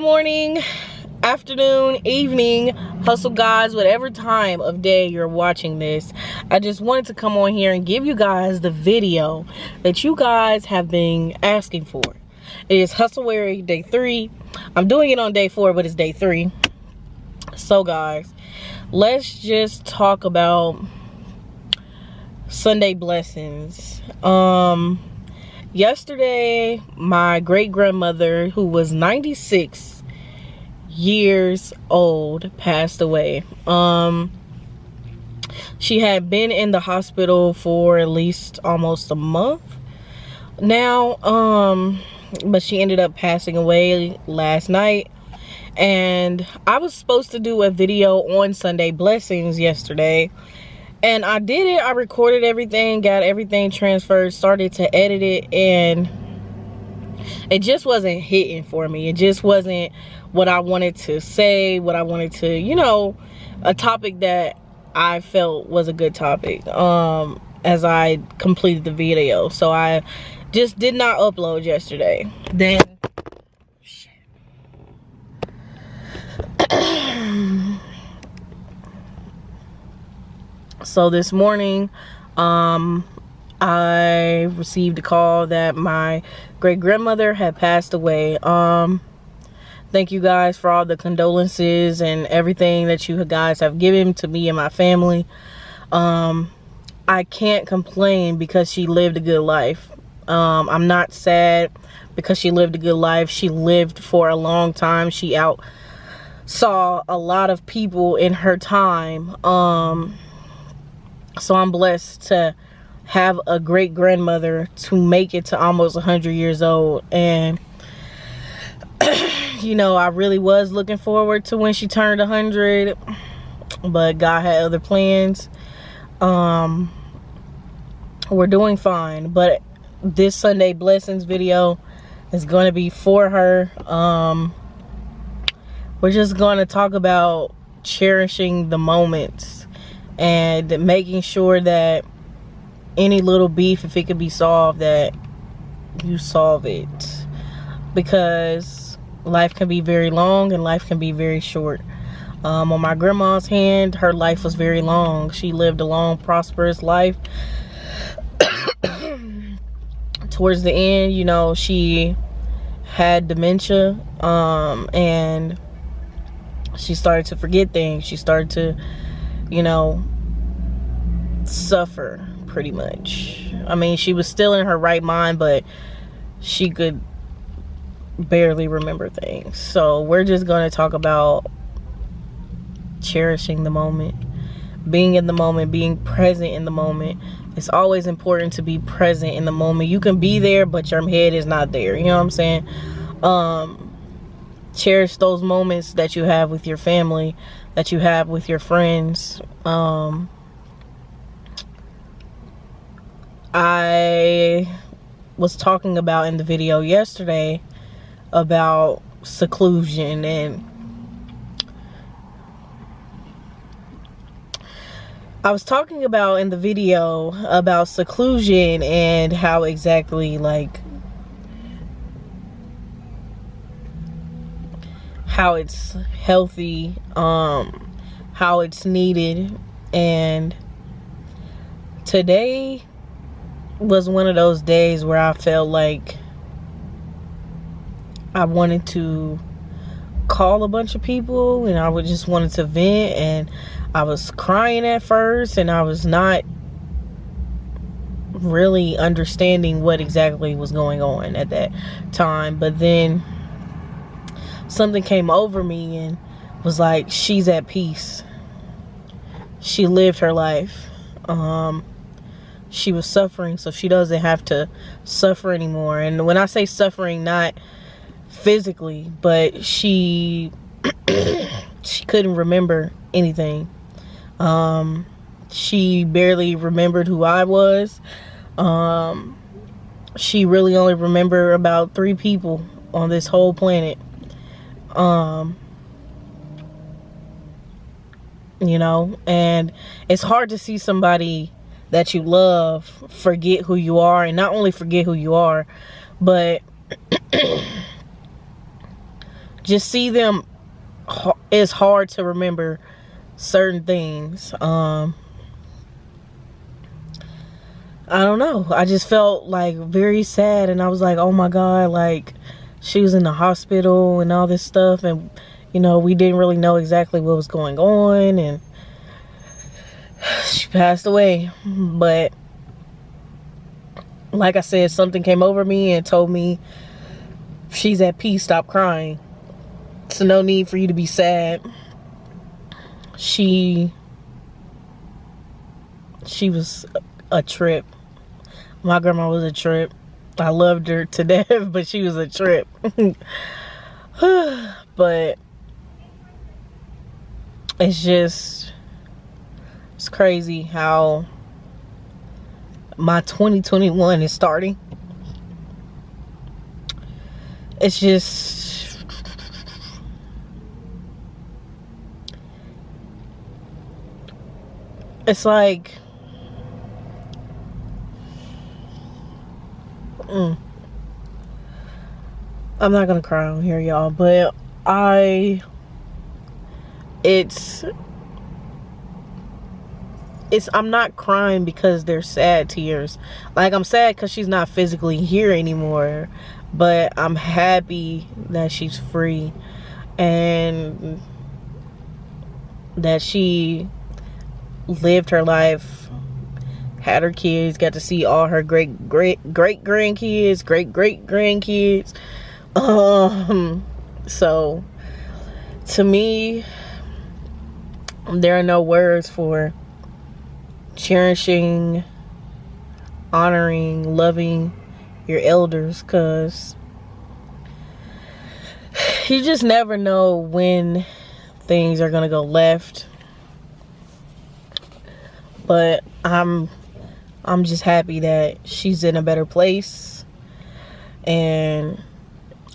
Morning, afternoon, evening, hustle guys, whatever time of day you're watching this. I just wanted to come on here and give you guys the video that you guys have been asking for. It is Hussleuary day 3. I'm doing it on day 4, but it's day 3. So guys, let's just talk about Sunday blessings. Yesterday, my great-grandmother, who was 96 years old, passed away. She had been in the hospital for at least almost a month now, but she ended up passing away last night. And I was supposed to do a video on Sunday blessings yesterday, and I did it. I recorded everything, got everything transferred, started to edit it, and it just wasn't hitting for me. It just wasn't what I wanted to say, what I wanted to, you know, a topic that I felt was a good topic as I completed the video. So I just did not upload yesterday. Then so this morning, I received a call that my great-grandmother had passed away. Thank you guys for all the condolences and everything that you guys have given to me and my family. I can't complain because she lived a good life. I'm not sad because she lived a good life. She lived for a long time. She saw a lot of people in her time. So I'm blessed to have a great grandmother to make it to almost 100 years old. And you know, I really was looking forward to when she turned 100, but God had other plans. We're doing fine, but this Sunday blessings video is going to be for her. We're just going to talk about cherishing the moments and making sure that any little beef, if it could be solved, that you solve it. Because life can be very long and life can be very short. On my grandma's hand, her life was very long. She lived a long, prosperous life. Towards the end, you know, she had dementia, and she started to forget things. She started to, you know, suffer pretty much. I mean, she was still in her right mind, but she could barely remember things. So we're just going to talk about cherishing the moment, being in the moment, being present in the moment. It's always important to be present in the moment. You can be there, but your head is not there. You know what I'm saying? Cherish those moments that you have with your family, that you have with your friends. I was talking about in the video yesterday about seclusion, and I was talking about in the video about seclusion and how exactly, like, how it's healthy, how it's needed. And today was one of those days where I felt like I wanted to call a bunch of people, and I just wanted to vent, and I was crying at first, and I was not really understanding what exactly was going on at that time. But then something came over me and was like, she's at peace. She lived her life. She was suffering, so she doesn't have to suffer anymore. And when I say suffering, not physically, but she couldn't remember anything. She barely remembered who I was. She really only remembered about 3 people on this whole planet. You know, and it's hard to see somebody that you love forget who you are, and not only forget who you are, but just see them, it's hard to remember certain things. I don't know. I just felt like very sad, and I was like, oh my God, like she was in the hospital and all this stuff, and you know, we didn't really know exactly what was going on, and she passed away. But like I said, something came over me and told me, she's at peace, stop crying. So no need for you to be sad. She was a trip. My grandma was a trip. I loved her to death, but she was a trip. But it's crazy how my 2021 is starting. It's just, it's like, I'm not gonna cry on here, y'all, but I'm not crying because they're sad tears. Like, I'm sad because she's not physically here anymore, but I'm happy that she's free and that she lived her life, had her kids, got to see all her great grandkids, great grandkids. So to me, there are no words for cherishing, honoring, loving your elders, because you just never know when things are gonna go left. But I'm just happy that she's in a better place, and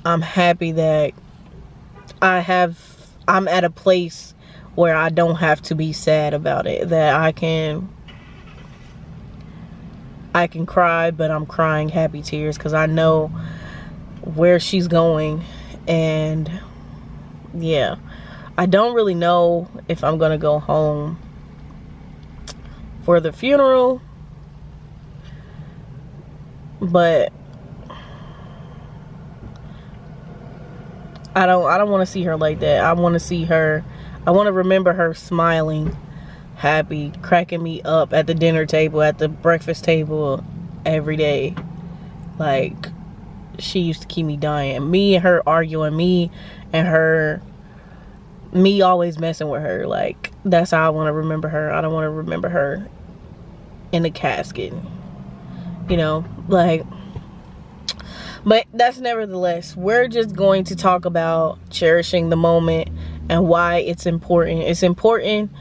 I'm happy that I'm at a place where I don't have to be sad about it, that I can cry, but I'm crying happy tears because I know where she's going. And yeah, I don't really know if I'm gonna go home for the funeral, but I don't want to see her like that. I want to remember her smiling, happy, cracking me up at the dinner table, at the breakfast table every day. Like, she used to keep me dying. Me and her arguing, me always messing with her. Like, that's how I want to remember her. I don't want to remember her in a casket, you know, like. But that's nevertheless, we're just going to talk about cherishing the moment and why it's important. It's important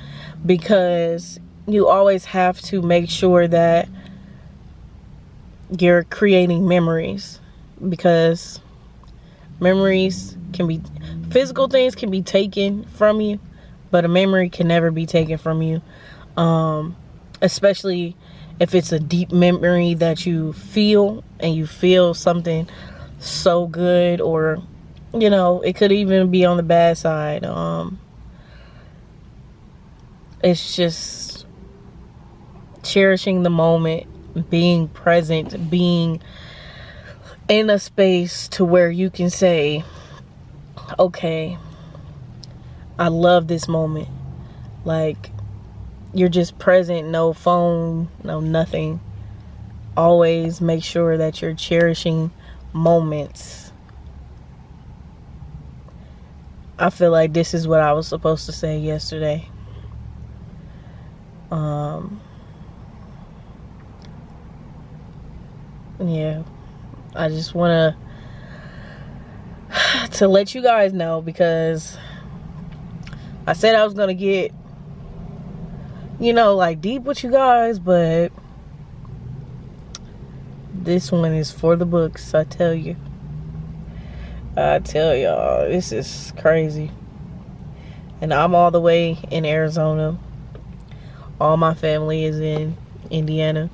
because you always have to make sure that you're creating memories, because memories can be, physical things can be taken from you, but a memory can never be taken from you. Especially if it's a deep memory that you feel, and you feel something so good, or, you know, it could even be on the bad side. It's just cherishing the moment, being present, being in a space to where you can say, okay, I love this moment. Like, you're just present, no phone, no nothing. Always make sure that you're cherishing moments. I feel like this is what I was supposed to say yesterday. Yeah, I just want to let you guys know, because I said I was gonna get, you know, like, deep with you guys, but this one is for the books. I tell you, I tell y'all, this is crazy. And I'm all the way in Arizona. All my family is in Indiana.